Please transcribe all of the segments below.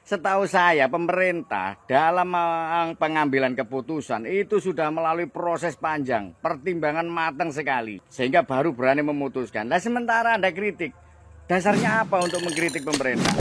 Setahu saya pemerintah dalam pengambilan keputusan itu sudah melalui proses panjang, pertimbangan matang sekali, sehingga baru berani memutuskan. Nah sementara Anda kritik, dasarnya apa untuk mengkritik pemerintah?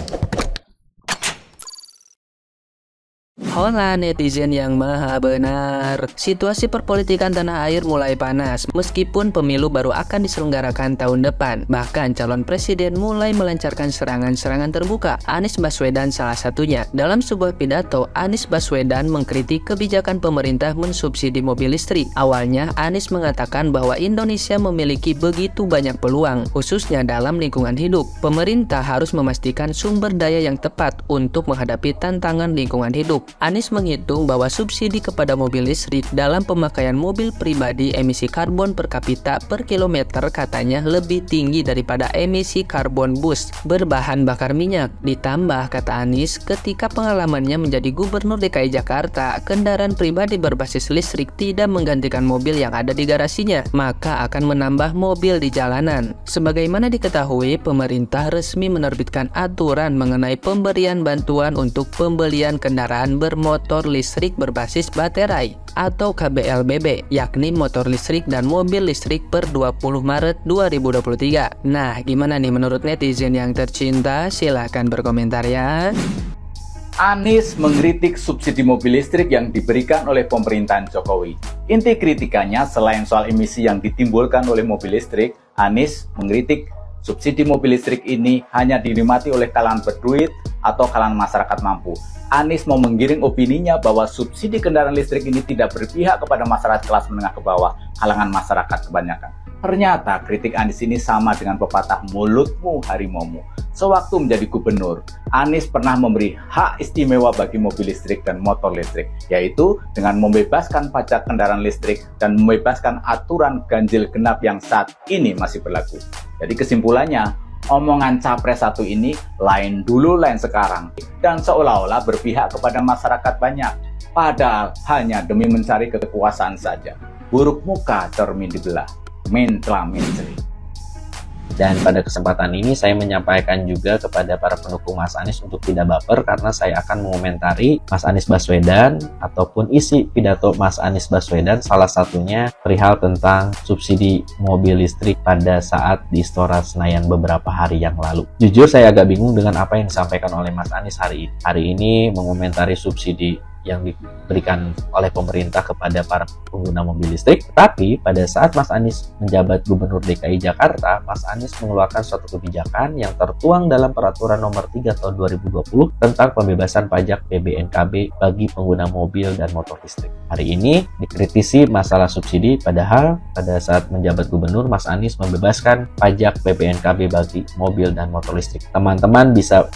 Hola netizen yang maha benar. Situasi perpolitikan tanah air mulai panas meskipun pemilu baru akan diselenggarakan tahun depan. Bahkan calon presiden mulai melancarkan serangan-serangan terbuka. Anies Baswedan salah satunya. Dalam sebuah pidato, Anies Baswedan mengkritik kebijakan pemerintah mensubsidi mobil listrik. Awalnya Anies mengatakan bahwa Indonesia memiliki begitu banyak peluang, khususnya dalam lingkungan hidup. Pemerintah harus memastikan sumber daya yang tepat untuk menghadapi tantangan lingkungan hidup. Anies menghitung bahwa subsidi kepada mobil listrik dalam pemakaian mobil pribadi emisi karbon per kapita per kilometer katanya lebih tinggi daripada emisi karbon bus berbahan bakar minyak. Ditambah, kata Anies, ketika pengalamannya menjadi gubernur DKI Jakarta, kendaraan pribadi berbasis listrik tidak menggantikan mobil yang ada di garasinya, maka akan menambah mobil di jalanan. Sebagaimana diketahui, pemerintah resmi menerbitkan aturan mengenai pemberian bantuan untuk pembelian kendaraan bermotor listrik berbasis baterai atau KBLBB, yakni motor listrik dan mobil listrik per 20 Maret 2023. Nah, gimana nih menurut netizen yang tercinta? Silahkan berkomentar ya. Anies mengkritik subsidi mobil listrik yang diberikan oleh pemerintahan Jokowi. Inti kritikannya selain soal emisi yang ditimbulkan oleh mobil listrik, Anies mengkritik subsidi mobil listrik ini hanya dinikmati oleh kalangan berduit atau kalangan masyarakat mampu. Anies mau menggiring opininya bahwa subsidi kendaraan listrik ini tidak berpihak kepada masyarakat kelas menengah ke bawah, kalangan masyarakat kebanyakan. Ternyata kritik Anies ini sama dengan pepatah mulutmu harimaumu. Sewaktu menjadi gubernur, Anies pernah memberi hak istimewa bagi mobil listrik dan motor listrik, yaitu dengan membebaskan pajak kendaraan listrik dan membebaskan aturan ganjil genap yang saat ini masih berlaku. Jadi kesimpulannya, omongan Capres satu ini lain dulu lain sekarang dan seolah-olah berpihak kepada masyarakat banyak, padahal hanya demi mencari kekuasaan saja. Buruk muka cermin dibelah, mencela menceli. Dan pada kesempatan ini saya menyampaikan juga kepada para pendukung Mas Anies untuk tidak baper, karena saya akan mengomentari Mas Anies Baswedan ataupun isi pidato Mas Anies Baswedan, salah satunya perihal tentang subsidi mobil listrik pada saat di Istora Senayan beberapa hari yang lalu. Jujur saya agak bingung dengan apa yang disampaikan oleh Mas Anies hari ini. Hari ini mengomentari subsidi yang diberikan oleh pemerintah kepada para pengguna mobil listrik. Tapi pada saat Mas Anies menjabat Gubernur DKI Jakarta, Mas Anies mengeluarkan suatu kebijakan yang tertuang dalam Peraturan Nomor 3 Tahun 2020 tentang pembebasan pajak PBNKB bagi pengguna mobil dan motor listrik. Hari ini dikritisi masalah subsidi, padahal pada saat menjabat Gubernur, Mas Anies membebaskan pajak PBNKB bagi mobil dan motor listrik. Teman-teman bisa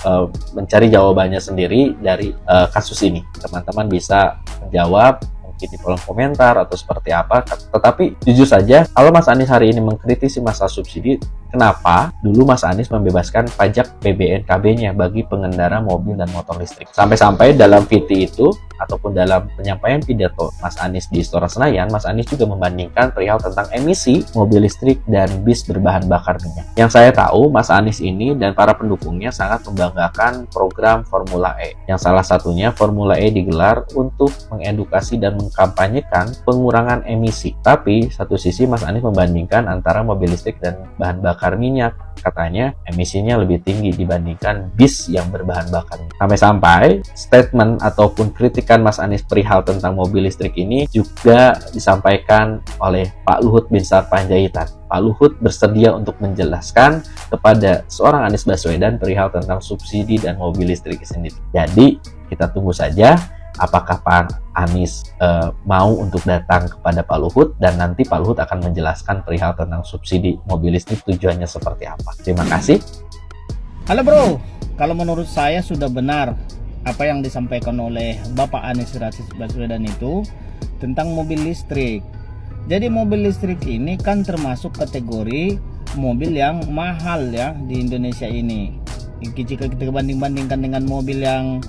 mencari jawabannya sendiri dari kasus ini. Teman-teman bisa menjawab mungkin di kolom komentar atau seperti apa. Tetapi jujur saja, kalau Mas Anies hari ini mengkritisi masalah subsidi, kenapa dulu Mas Anies membebaskan pajak PBNKB-nya bagi pengendara mobil dan motor listrik? Sampai-sampai dalam VT itu ataupun dalam penyampaian pidato Mas Anies di Istora Senayan, Mas Anies juga membandingkan perihal tentang emisi mobil listrik dan bis berbahan bakar minyak. Yang saya tahu, Mas Anies ini dan para pendukungnya sangat membanggakan program Formula E, yang salah satunya Formula E digelar untuk mengedukasi dan mengkampanyekan pengurangan emisi. Tapi satu sisi Mas Anies membandingkan antara mobil listrik dan bahan bakar minyak. Katanya emisinya lebih tinggi dibandingkan bis yang berbahan bakar minyak. Sampai-sampai statement ataupun kritikan Mas Anies perihal tentang mobil listrik ini juga disampaikan oleh Pak Luhut Binsar Panjaitan. Pak Luhut bersedia untuk menjelaskan kepada seorang Anies Baswedan perihal tentang subsidi dan mobil listrik sendiri. Jadi kita tunggu saja apakah Pak Anies mau untuk datang kepada Pak Luhut, dan nanti Pak Luhut akan menjelaskan perihal tentang subsidi mobil listrik tujuannya seperti apa. Terima kasih. Halo bro, kalau menurut saya sudah benar apa yang disampaikan oleh Bapak Anies Baswedan itu tentang mobil listrik. Jadi mobil listrik ini kan termasuk kategori mobil yang mahal ya di Indonesia ini. Jika kita banding-bandingkan dengan mobil yang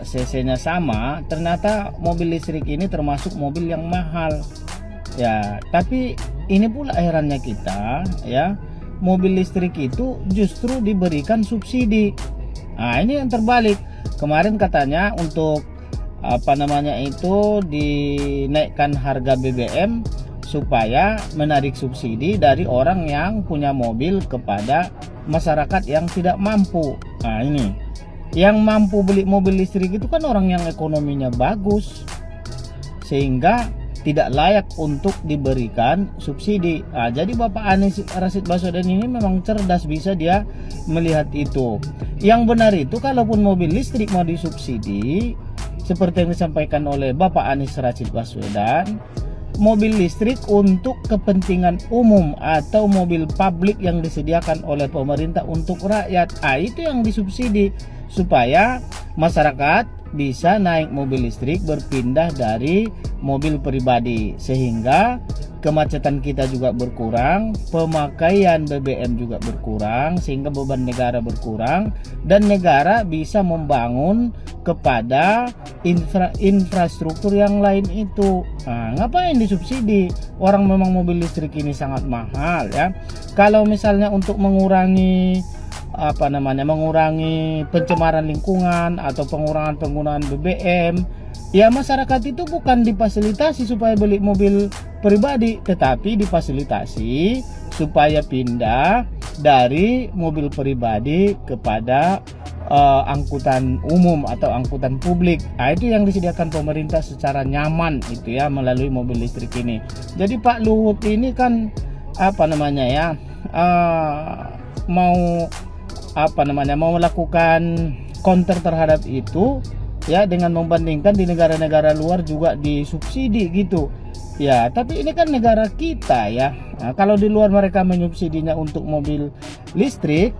cc-nya sama, ternyata mobil listrik ini termasuk mobil yang mahal ya. Tapi ini pula herannya kita ya, mobil listrik itu justru diberikan subsidi. Nah ini yang terbalik, Kemarin katanya untuk dinaikkan harga BBM supaya menarik subsidi dari orang yang punya mobil kepada masyarakat yang tidak mampu. Nah ini, yang mampu beli mobil listrik itu kan orang yang ekonominya bagus, sehingga tidak layak untuk diberikan subsidi. Nah, jadi Bapak Anies Rashid Baswedan ini memang cerdas, bisa dia melihat itu. Yang benar itu kalaupun mobil listrik mau disubsidi, seperti yang disampaikan oleh Bapak Anies Rashid Baswedan, mobil listrik untuk kepentingan umum atau mobil publik yang disediakan oleh pemerintah untuk rakyat. Itu yang disubsidi supaya masyarakat bisa naik mobil listrik, berpindah dari mobil pribadi, sehingga kemacetan kita juga berkurang, pemakaian BBM juga berkurang, sehingga beban negara berkurang, dan negara bisa membangun kepada infrastruktur yang lain itu. Nah, ngapain disubsidi? Orang memang mobil listrik ini sangat mahal ya. Kalau misalnya untuk mengurangi pencemaran lingkungan atau pengurangan penggunaan BBM, ya masyarakat itu bukan difasilitasi supaya beli mobil pribadi, tetapi difasilitasi supaya pindah dari mobil pribadi kepada angkutan umum atau angkutan publik. Itu yang disediakan pemerintah secara nyaman itu ya, melalui mobil listrik ini. Jadi Pak Luhut ini kan mau melakukan counter terhadap itu ya, dengan membandingkan di negara-negara luar juga disubsidi gitu ya. Tapi ini kan negara kita ya. Nah, kalau di luar mereka menyubsidinya untuk mobil listrik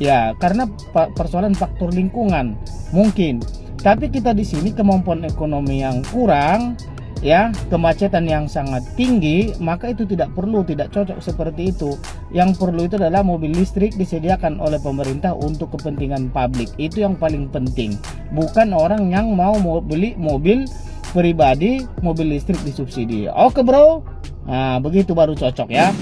ya karena persoalan faktor lingkungan mungkin, tapi kita di sini kemampuan ekonomi yang kurang ya, kemacetan yang sangat tinggi, maka itu tidak cocok seperti itu. Yang perlu itu adalah mobil listrik disediakan oleh pemerintah untuk kepentingan publik. Itu yang paling penting, bukan orang yang mau beli mobil pribadi, mobil listrik disubsidi. Oke bro, nah begitu baru cocok ya.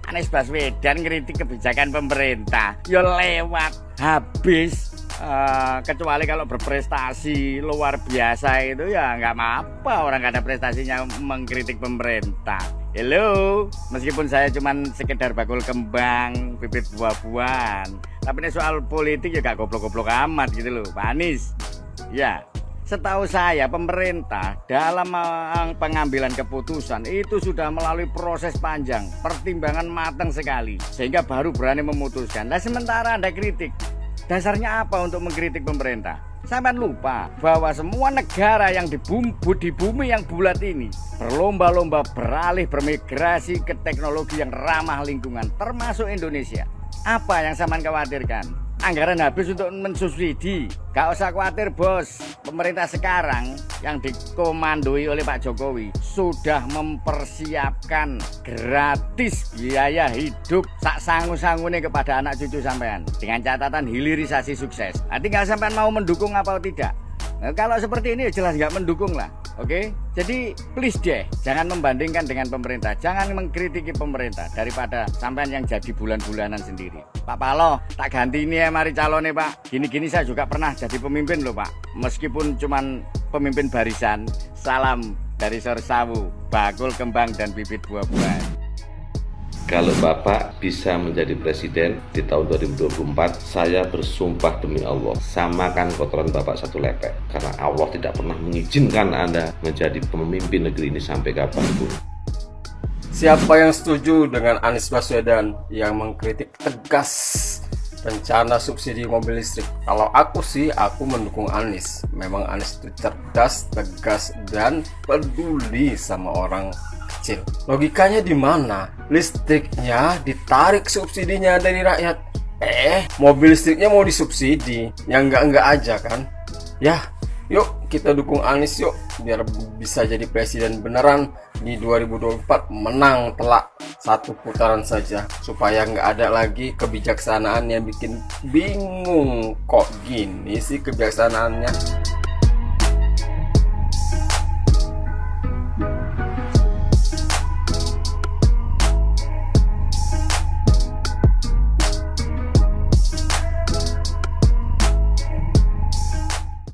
Anies Baswedan ngeritik kebijakan pemerintah, ya lewat habis. Kecuali kalau berprestasi luar biasa itu ya nggak apa-apa, orang nggak ada prestasinya mengkritik pemerintah. Hello, meskipun saya cuman sekedar bakul kembang, bibit buah-buahan, tapi ini soal politik ya gak goblok-goblok amat gitu loh Pak Anies. Ya, setahu saya pemerintah dalam pengambilan keputusan itu sudah melalui proses panjang, pertimbangan matang sekali, sehingga baru berani memutuskan. Nah sementara Anda kritik, dasarnya apa untuk mengkritik pemerintah? Sampai lupa bahwa semua negara yang di bumi yang bulat ini berlomba-lomba beralih bermigrasi ke teknologi yang ramah lingkungan, termasuk Indonesia. Apa yang sampean khawatirkan? Anggaran habis untuk mensubsidi. Gak usah khawatir bos, pemerintah sekarang yang dikomandoi oleh Pak Jokowi sudah mempersiapkan gratis biaya hidup sak sangu-sangune kepada anak cucu sampean, dengan catatan hilirisasi sukses. Tinggal sampean mau mendukung apa tidak. Nah, kalau seperti ini jelas nggak mendukung lah. Oke, jadi please deh, jangan membandingkan dengan pemerintah, jangan mengkritiki pemerintah daripada sampean yang jadi bulan-bulanan sendiri. Pak Paloh, tak ganti ini ya mari calonnya Pak. Gini-gini saya juga pernah jadi pemimpin loh Pak, meskipun cuman pemimpin barisan. Salam dari Sorsawu, bakul kembang dan bibit buah-buahan. Kalau Bapak bisa menjadi presiden di tahun 2024, saya bersumpah demi Allah, samakan kotoran Bapak satu lepek. Karena Allah tidak pernah mengizinkan Anda menjadi pemimpin negeri ini sampai kapanpun. Siapa yang setuju dengan Anies Baswedan yang mengkritik tegas rencana subsidi mobil listrik? Kalau aku sih, aku mendukung Anies. Memang Anies itu cerdas, tegas, dan peduli sama orang kecil. Logikanya di mana? Listriknya ditarik subsidinya dari rakyat. Mobil listriknya mau disubsidi. Yang enggak aja kan? Ya, yuk kita dukung Anies yuk, biar bisa jadi presiden beneran di 2024, menang telak satu putaran saja, supaya nggak ada lagi kebijaksanaan yang bikin bingung. Kok gini sih kebijaksanaannya?